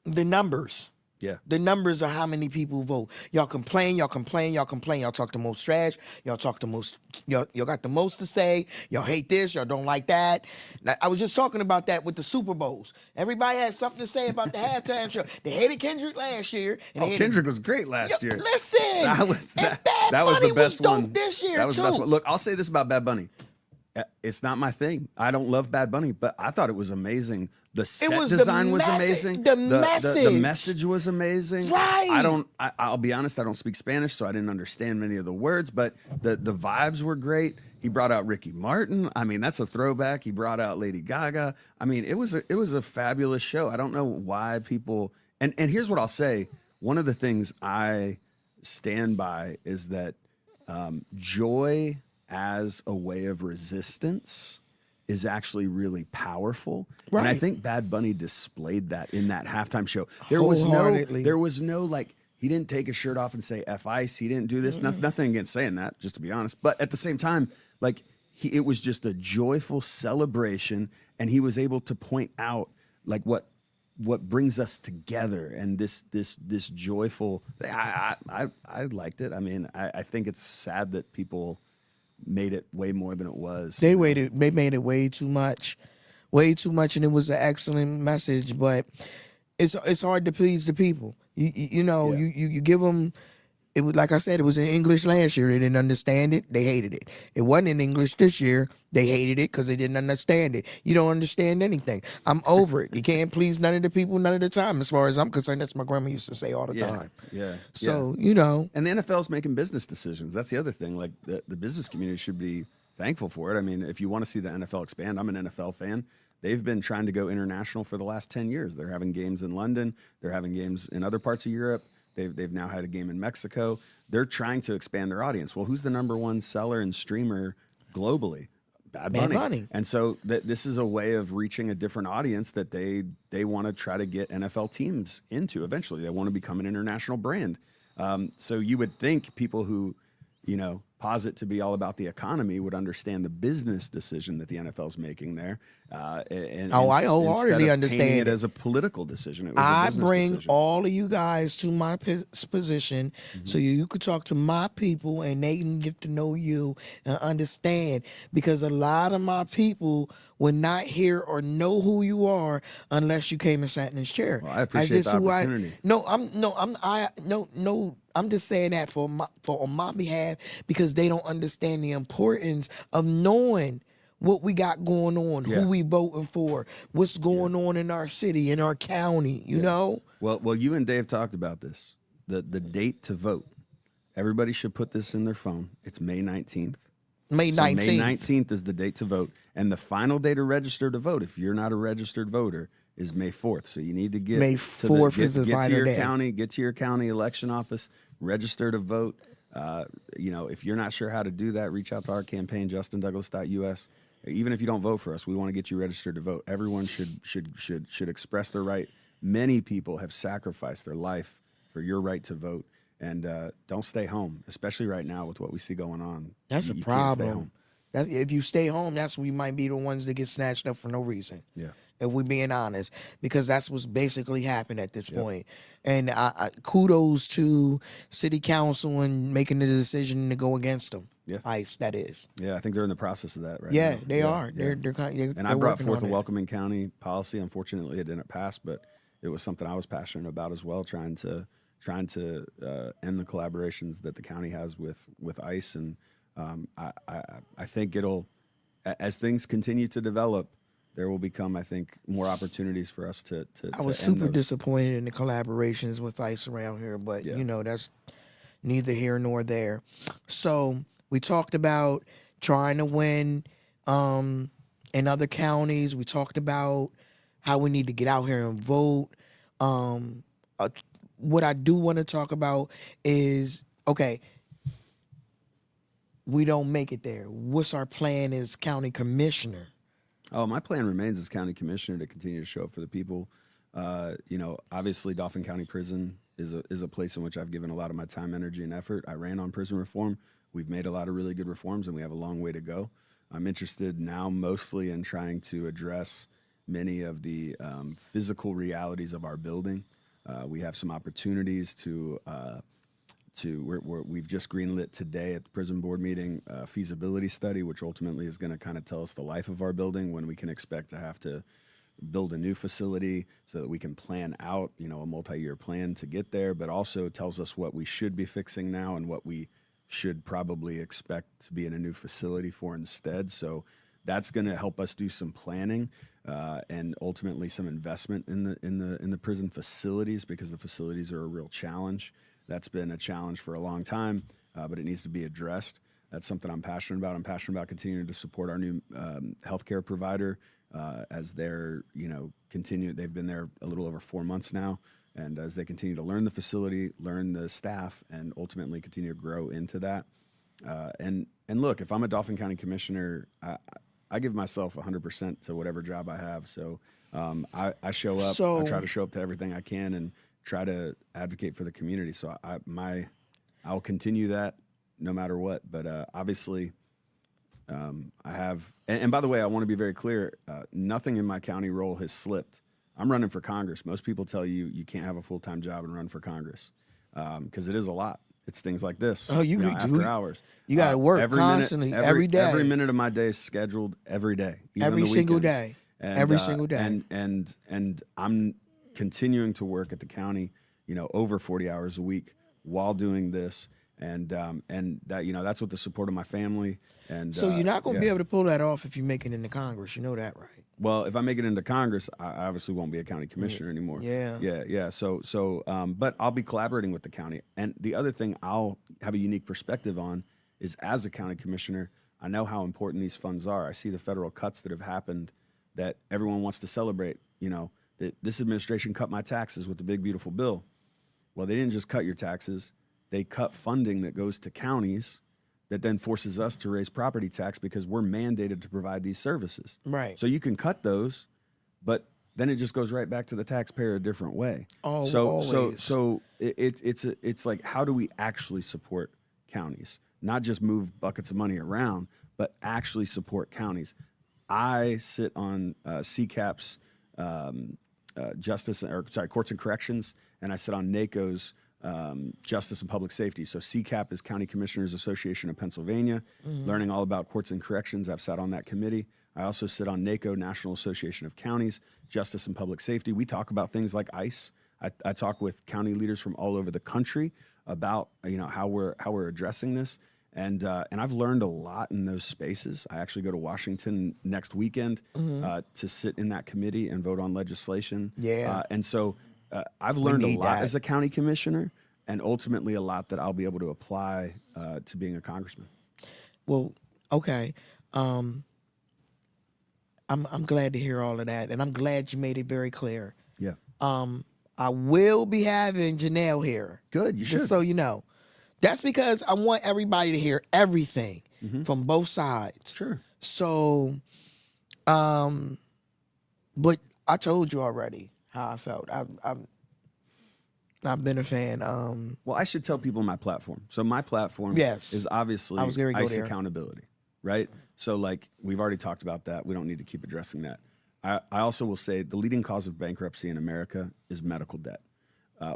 the numbers. Yeah. The numbers are how many people vote. Y'all complain. Y'all talk the most trash. Y'all talk the most. Y'all got the most to say. Y'all hate this. Y'all don't like that. Now, I was just talking about that with the Super Bowls. Everybody had something to say about the halftime show. They hated Kendrick last year. And Kendrick was great last year. Listen, That was Bad the Bunny best was one. dope this year That was too. the best one. Look, I'll say this about Bad Bunny. It's not my thing. I don't love Bad Bunny, but I thought it was amazing. The set was the design was message- amazing. the The message. message was amazing. Right. I'll be honest, I don't speak Spanish, so I didn't understand many of the words, but the vibes were great. He brought out Ricky Martin. I mean, that's a throwback. He brought out Lady Gaga. I mean, it was a fabulous show. I don't know why people and here's what I'll say. One of the things I stand by is that joy as a way of resistance is actually really powerful. Right. And I think Bad Bunny displayed that in that halftime show. Wholeheartedly. There was no like, he didn't take his shirt off and say F ICE. He didn't do this. Nothing against saying that, just to be honest. But at the same time, like it was just a joyful celebration, and he was able to point out like what brings us together and this joyful. I liked it. I mean, I think it's sad that people made it way more than it was. They made it way too much, and it was an excellent message. But it's hard to please the people. You give them. It was like I said. It was in English last year. They didn't understand it. They hated it. It wasn't in English this year. They hated it because they didn't understand it. You don't understand anything. I'm over it. You can't please none of the people none of the time. As far as I'm concerned, that's what my grandma used to say all the time. Yeah. So And the NFL's making business decisions. That's the other thing. Like the business community should be thankful for it. I mean, if you want to see the NFL expand, I'm an NFL fan. They've been trying to go international for the last 10 years. They're having games in London. They're having games in other parts of Europe. They've now had a game in Mexico. They're trying to expand their audience. Well, who's the number one seller and streamer globally? Bad Bunny. And so this is a way of reaching a different audience that they want to try to get NFL teams into eventually. They want to become an international brand. So you would think people who, posit to be all about the economy would understand the business decision that the NFL is making there. I wholeheartedly instead of understand painting it. it as a political decision. It was a I business bring decision. all of you guys to my position so you could talk to my people and they can get to know you and understand, because a lot of my people would not hear or know who you are unless you came and sat in this chair. Well, I appreciate the opportunity. I'm just saying that on my behalf, because they don't understand the importance of knowing what we got going on, Yeah. who we voting for, what's going on in our city, in our county, you know? Well, you and Dave talked about this. The date to vote. Everybody should put this in their phone. It's May 19th. May 19th. So May 19th is the date to vote. And the final day to register to vote, if you're not a registered voter, is May 4th. So you need to get May 4th is the get to final your day. county, get to your county election office, register to vote. If you're not sure how to do that, reach out to our campaign, justindouglas.us. Even if you don't vote for us, we want to get you registered to vote. Everyone should express their right many people have sacrificed their life for your right to vote. And don't stay home, especially right now with what we see going on. That's You a can't stay problem. home. That's, if you stay home, that's when you might be the ones that get snatched up for no reason. Yeah. If we're being honest, because that's what's basically happened at this point. And kudos to city council and making the decision to go against them. Yeah. ICE, that is. Yeah, I think they're in the process of that right Yeah, now. they are. Yeah. They're kind. And they're I brought working forth a on it. welcoming county policy. Unfortunately, it didn't pass, but it was something I was passionate about as well, trying to end the collaborations that the county has with ICE. And I think it'll, as things continue to develop, there will become, I think, more opportunities for us to I was end super those. disappointed in the collaborations with ICE around here, but Yeah. you know that's neither here nor there. So we talked about trying to win in other counties. We talked about how we need to get out here and vote. What I do want to talk about is, okay, we don't make it there. What's our plan as county commissioner? Oh, my plan remains as county commissioner to continue to show up for the people. Obviously, Dauphin County Prison is a place in which I've given a lot of my time, energy, and effort. I ran on prison reform. We've made a lot of really good reforms, and we have a long way to go. I'm interested now mostly in trying to address many of the physical realities of our building. We have some opportunities we've just greenlit today at the prison board meeting a feasibility study, which ultimately is going to kind of tell us the life of our building, when we can expect to have to build a new facility so that we can plan out, a multi-year plan to get there, but also tells us what we should be fixing now and what we should probably expect to be in a new facility for instead. So that's going to help us do some planning and ultimately some investment in the prison facilities, because the facilities are a real challenge. That's been a challenge for a long time, but it needs to be addressed. That's something I'm passionate about. I'm passionate about continuing to support our new healthcare provider as they're, they've been there a little over 4 months now. And as they continue to learn the facility, learn the staff, and ultimately continue to grow into that. And look, if I'm a Dauphin County commissioner, I give myself 100% to whatever job I have. So I show up, I try to show up to everything I can and try to advocate for the community. So I'll continue that no matter what. But obviously, I have, and by the way, I want to be very clear. Nothing in my county role has slipped. I'm running for Congress. Most people tell you you can't have a full-time job and run for Congress because it is a lot. It's things like this. Oh, you after hours. You got to work constantly, every day. Every minute of my day is scheduled every day, even every on the single weekends. day. And, Every single day. And I'm continuing to work at the county, over 40 hours a week while doing this. And that, that's with the support of my family. And so you're not going to be able to pull that off if you make it into Congress. You know that, right? Well, if I make it into Congress, I obviously won't be a county commissioner anymore. Yeah. So, but I'll be collaborating with the county. And the other thing I'll have a unique perspective on is, as a county commissioner, I know how important these funds are. I see the federal cuts that have happened that everyone wants to celebrate. That this administration cut my taxes with the big, beautiful bill. Well, they didn't just cut your taxes. They cut funding that goes to counties that then forces us to raise property tax because we're mandated to provide these services. Right. So you can cut those, but then it just goes right back to the taxpayer a different way. Always. So it's like, how do we actually support counties? Not just move buckets of money around, but actually support counties. I sit on CCAP's Courts and Corrections, and I sit on NACO's Justice and Public Safety. So CCAP is County Commissioners Association of Pennsylvania, learning all about courts and corrections. I've sat on that committee. I also sit on NACO, National Association of Counties, Justice and Public Safety. We talk about things like ICE. I talk with county leaders from all over the country about how we're addressing this. And I've learned a lot in those spaces. I actually go to Washington next weekend to sit in that committee and vote on legislation. Yeah. And so I've learned a lot that. as a county commissioner, and ultimately a lot that I'll be able to apply to being a congressman. Well, okay. I'm glad to hear all of that, and I'm glad you made it very clear. Yeah. I will be having Janelle here. Good. You should. Just so you know. That's because I want everybody to hear everything from both sides. Sure. So, but I told you already how I felt. I've been a fan. Well, I should tell people my platform. So my platform Yes. is obviously I was gonna go ICE there. accountability, right? So like we've already talked about that. We don't need to keep addressing that. I also will say the leading cause of bankruptcy in America is medical debt.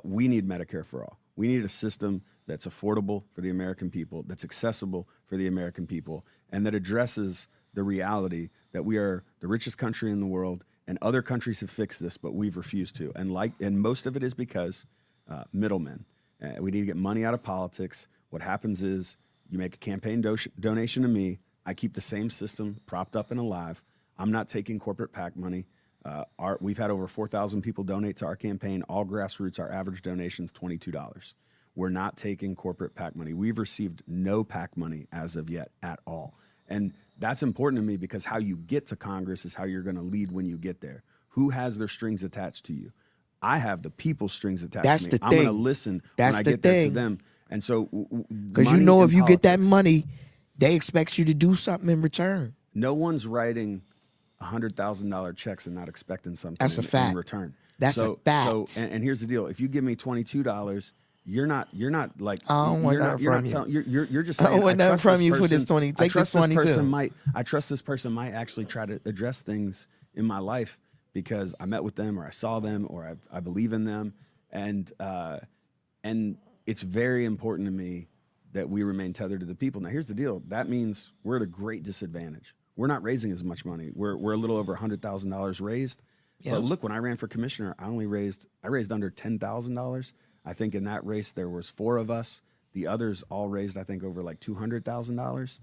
We need Medicare for all. We need a system that's affordable for the American people, that's accessible for the American people, and that addresses the reality that we are the richest country in the world, and other countries have fixed this, but we've refused to. And most of it is because middlemen. We need to get money out of politics. What happens is you make a campaign donation to me. I keep the same system propped up and alive. I'm not taking corporate PAC money. We've had over 4,000 people donate to our campaign, all grassroots. Our average donation is $22. We're not taking corporate PAC money. We've received no PAC money as of yet at all. And that's important to me because how you get to Congress is how you're going to lead when you get there. Who has their strings attached to you? I have the people's strings attached That's to me. the I'm going to thing. listen That's when I the get there to thing. them. And so, Because you know, money if in you get that politics, money, they expect you to do something in return. no one's writing $100,000 checks and not expecting something That's a fact. in return. That's a fact. And here's the deal: if you give me $22, you're not like I don't want you're nothing not from you. telling you're just I saying don't want nothing trust from this you for this person- 20. I Take trust this this person 22. I trust this person might actually try to address things in my life because I met with them or I saw them or I believe in them, and it's very important to me that we remain tethered to the people. Now, here's the deal: that means we're at a great disadvantage. We're not raising as much money. We're a little over $100,000 raised. Yeah. But look, when I ran for commissioner, I raised under $10,000. I think in that race there was 4 of us. The others all raised, I think, over like $200,000.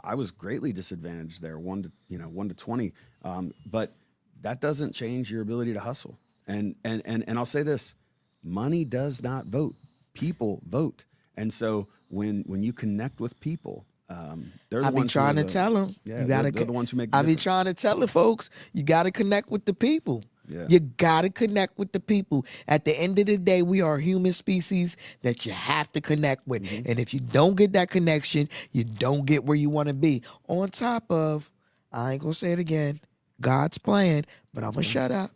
I was greatly disadvantaged there, 1 to 20. But that doesn't change your ability to hustle. And I'll say this: money does not vote. People vote. And so when you connect with people, they're the I be ones who are trying to the- tell them. Yeah, You gotta. they're the ones who make the I be difference. trying to tell the folks. You got to connect with the people. Yeah. You got to connect with the people. At the end of the day, we are a human species that you have to connect with. Mm-hmm. And if you don't get that connection, you don't get where you want to be. On top of, I ain't gonna say it again, God's plan. But I'm gonna shut up.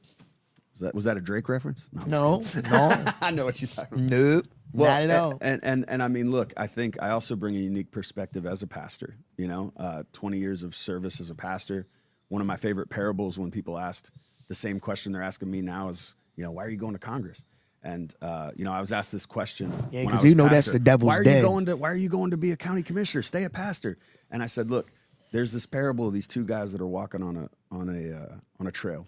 Was that a Drake reference? I'm just No, kidding. no, I know what you're talking about. nope, not at all. And I mean, look, I think I also bring a unique perspective as a pastor. 20 years of service as a pastor. One of my favorite parables when people asked the same question they're asking me now is, why are you going to Congress? And I was asked this question. Yeah, when I 'cause was you know that's pastor. the devil's Why are den. you going to be a county commissioner? Stay a pastor. And I said, look, there's this parable of these 2 guys that are walking on a trail,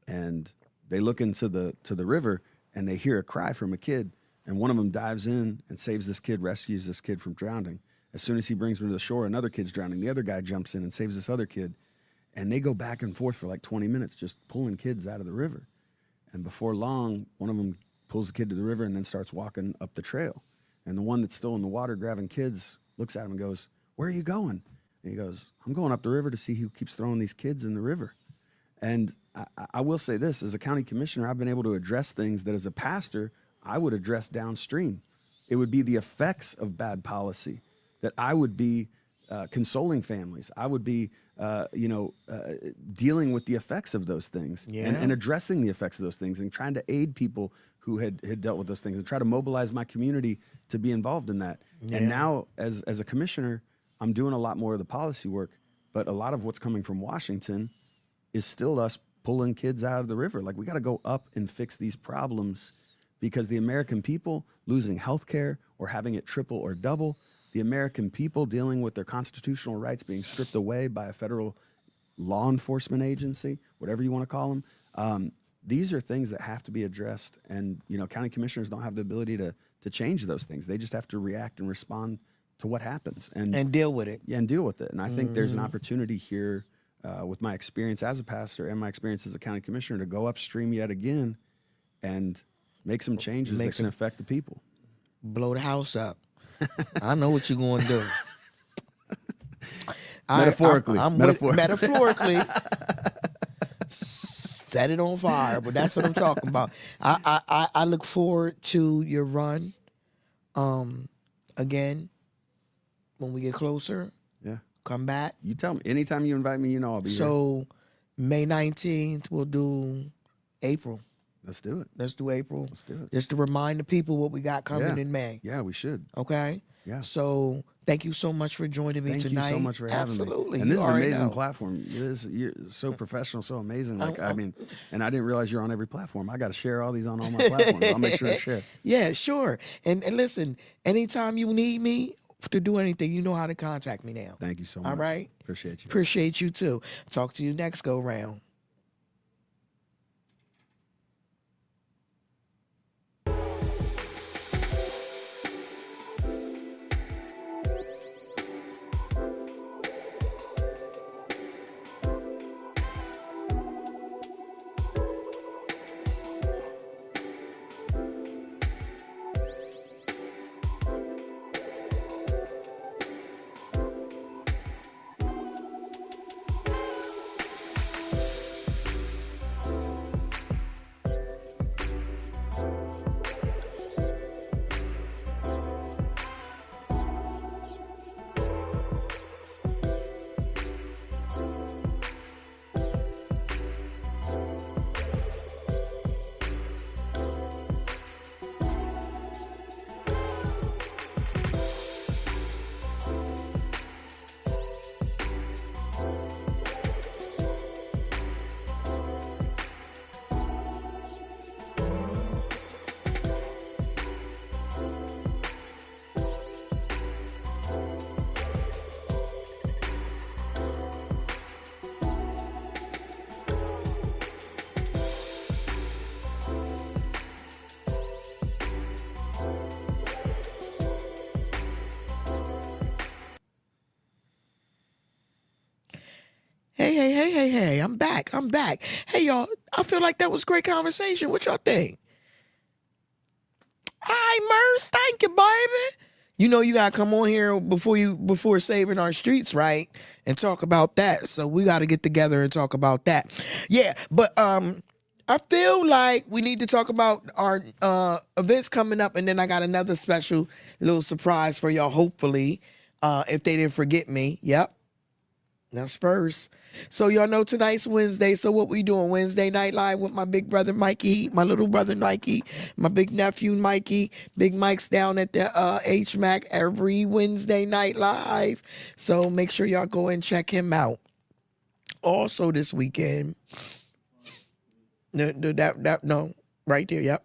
and they look into the river and they hear a cry from a kid, and one of them dives in and saves this kid, rescues this kid from drowning. As soon as he brings him to the shore, another kid's drowning. The other guy jumps in and saves this other kid, and they go back and forth for like 20 minutes just pulling kids out of the river. And before long, one of them pulls the kid to the river and then starts walking up the trail. And the one that's still in the water grabbing kids looks at him and goes, "Where are you going?" And he goes, "I'm going up the river to see who keeps throwing these kids in the river." And I will say this: as a county commissioner, I've been able to address things that as a pastor, I would address downstream. It would be the effects of bad policy that I would be consoling families. I would be, dealing with the effects of those things Yeah. and addressing the effects of those things and trying to aid people who had dealt with those things and try to mobilize my community to be involved in that. Yeah. And now as a commissioner, I'm doing a lot more of the policy work, but a lot of what's coming from Washington is still us pulling kids out of the river. Like, we got to go up and fix these problems because the American people losing health care or having it triple or double, the American people dealing with their constitutional rights being stripped away by a federal law enforcement agency, whatever you want to call them. These are things that have to be addressed. And, county commissioners don't have the ability to change those things. They just have to react and respond to what happens And deal with it. and deal with it. And I think there's an opportunity here with my experience as a pastor and my experience as a county commissioner to go upstream yet again and make some changes that can affect the people. Blow the house up. I know what you're going to do. Metaphorically. Metaphorically. Set it on fire, but that's what I'm talking about. I look forward to your run. Again, when we get closer, Yeah. come back. You tell me. Anytime you invite me, I'll be here. So May 19th, we'll do April. Let's do it. Let's do April. Let's do it. Just to remind the people what we got coming Yeah. in May. Yeah, we should. Okay. Yeah. So thank you so much for joining me Thank tonight. you so much for having Absolutely. me. And this You is an already amazing know. platform. You're so professional, so amazing. Like, I mean, and I didn't realize you're on every platform. I got to share all these on all my platforms. I'll make sure to share. Yeah, sure. And listen, anytime you need me to do anything, you know how to contact me now. Thank you so much. All right. Appreciate you. Appreciate you too. Talk to you next go round. Hey, I'm back. Hey, y'all, I feel like that was great conversation. What y'all think? Hi, Merce. Thank you, baby. You know you gotta come on here before saving our streets, right? And talk about that. So we gotta get together and talk about that. Yeah, but I feel like we need to talk about our events coming up, and then I got another special little surprise for y'all, hopefully. If they didn't forget me. Yep. That's first. So y'all know tonight's Wednesday. So what we doing? Wednesday Night Live with my big brother Mikey, my little brother Nike, my big nephew Mikey. Big Mike's down at the HMAC every Wednesday Night Live. So make sure y'all go and check him out. Also this weekend. No, right there. Yep.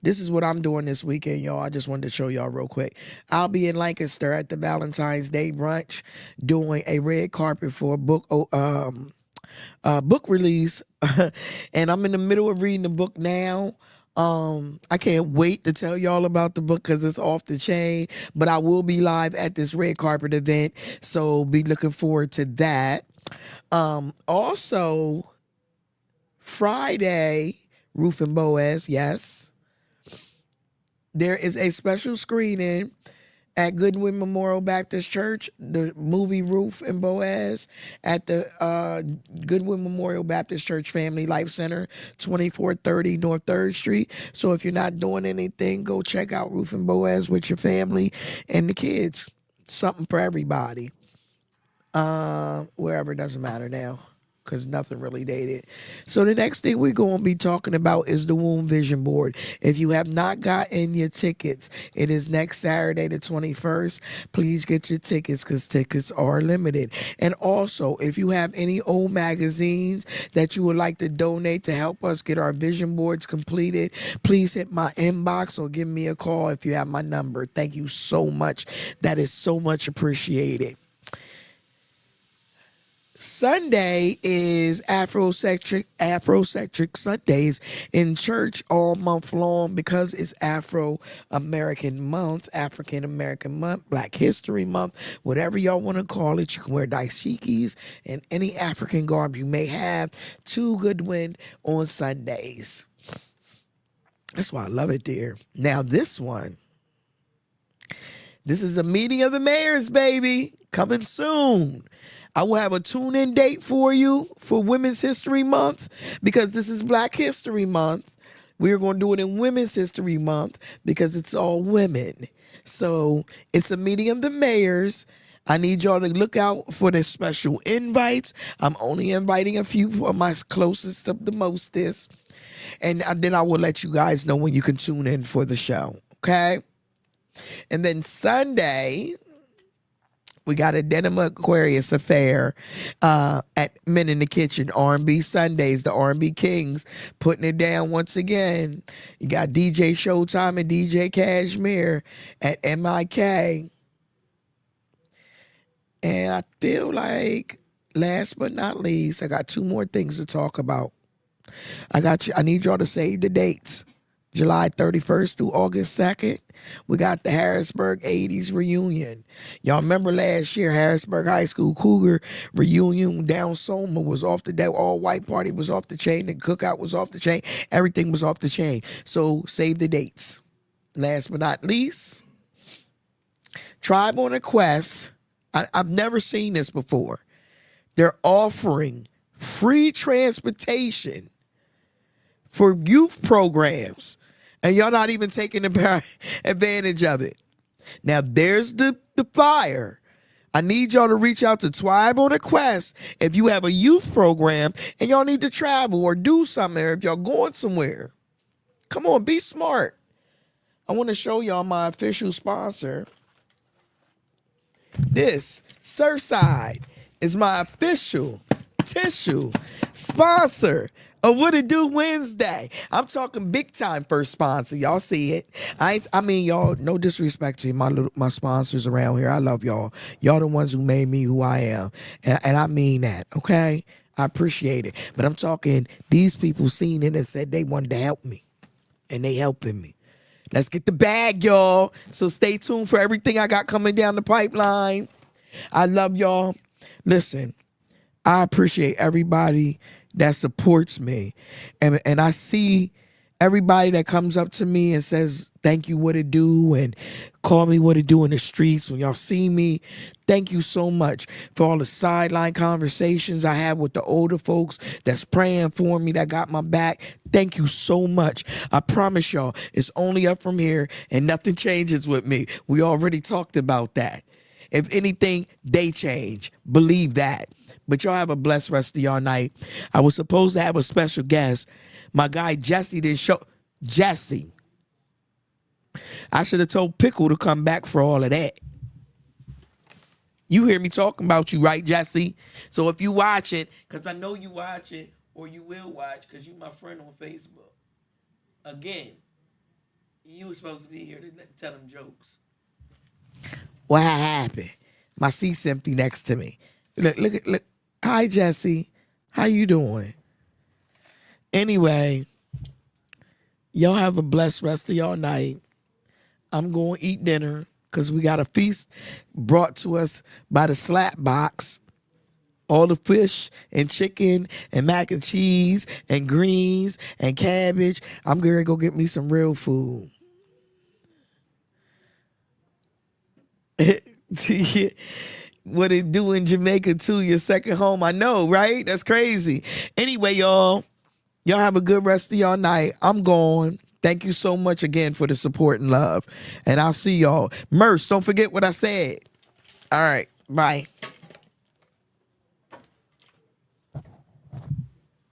This is what I'm doing this weekend, y'all. I just wanted to show y'all real quick. I'll be in Lancaster at the Valentine's Day brunch doing a red carpet for a book release. And I'm in the middle of reading the book now. I can't wait to tell y'all about the book because it's off the chain. But I will be live at this red carpet event. So be looking forward to that. Also, Friday, Ruth and Boaz, yes. There is a special screening at Goodwin Memorial Baptist Church, the movie Ruth and Boaz at the Goodwin Memorial Baptist Church Family Life Center, 2430 North 3rd Street. So if you're not doing anything, go check out Ruth and Boaz with your family and the kids. Something for everybody. Wherever, it doesn't matter now, because nothing really dated. So the next thing we're going to be talking about is the Womb Vision Board. If you have not gotten your tickets, it is next Saturday the 21st. Please get your tickets because tickets are limited. And also, if you have any old magazines that you would like to donate to help us get our vision boards completed, please hit my inbox or give me a call if you have my number. Thank you so much. That is so much appreciated. Sunday is Afrocentric Sundays in church all month long because it's Afro-American month, African American month, Black History Month, whatever y'all want to call it. You can wear dashikis and any African garb you may have to Goodwin on Sundays. That's why I love it there. Now this is a meeting of the mayors, baby, coming soon. I will have a tune-in date for you for Women's History Month because this is Black History Month. We're going to do it in Women's History Month because it's all women. So it's a meeting of the mayors. I need y'all to look out for the special invites. I'm only inviting a few of my closest of the mostest. And then I will let you guys know when you can tune in for the show. Okay. And then Sunday, we got a Denim Aquarius affair at Men in the Kitchen. R&B Sundays, the R&B Kings putting it down once again. You got DJ Showtime and DJ Cashmere at MIK. And I feel like, last but not least, I got 2 more things to talk about. I need y'all to save the dates. July 31st through August 2nd, we got the Harrisburg 80s reunion. Y'all remember last year, Harrisburg High School Cougar reunion down Soma was off the day. All white party was off the chain. The cookout was off the chain. Everything was off the chain. So save the dates. Last but not least, Tribe on a Quest. I've never seen this before. They're offering free transportation for youth programs, and y'all not even taking advantage of it. Now, there's the flyer. I need y'all to reach out to Tribe on a Quest if you have a youth program and y'all need to travel or do something, or if y'all going somewhere. Come on, be smart. I want to show y'all my official sponsor. This, Surfside, is my official tissue sponsor of What It Do Wednesday. I'm talking big time first sponsor. Y'all see it. I mean, y'all, no disrespect to my sponsors around here. I love y'all. Y'all the ones who made me who I am. And I mean that, okay? I appreciate it. But I'm talking, these people seen it and said they wanted to help me. And they helping me. Let's get the bag, y'all. So stay tuned for everything I got coming down the pipeline. I love y'all. Listen, I appreciate everybody that supports me. And I see everybody that comes up to me and says, thank you, What It Do, and call me What It Do in the streets. When y'all see me, thank you so much for all the sideline conversations I have with the older folks that's praying for me, that got my back. Thank you so much. I promise y'all, it's only up from here and nothing changes with me. We already talked about that. If anything, they change. Believe that. But y'all have a blessed rest of y'all night. I was supposed to have a special guest. My guy Jesse didn't show. Jesse. I should have told Pickle to come back for all of that. You hear me talking about you, right, Jesse? So if you watch it, because I know you watch it, or you will watch, because you my friend on Facebook. Again, you were supposed to be here to tell them jokes. What happened? My seat's empty next to me. Look. Hi, Jesse. How you doing? Anyway, y'all have a blessed rest of y'all night. I'm going to eat dinner because we got a feast brought to us by the Slap Box. All the fish and chicken and mac and cheese and greens and cabbage. I'm going to go get me some real food. What It Do in Jamaica too, your second home. I know, right? That's crazy. Anyway, y'all have a good rest of y'all night. I'm going. Thank you so much again for the support and love. And I'll see y'all. Merce, don't forget what I said. All right. Bye.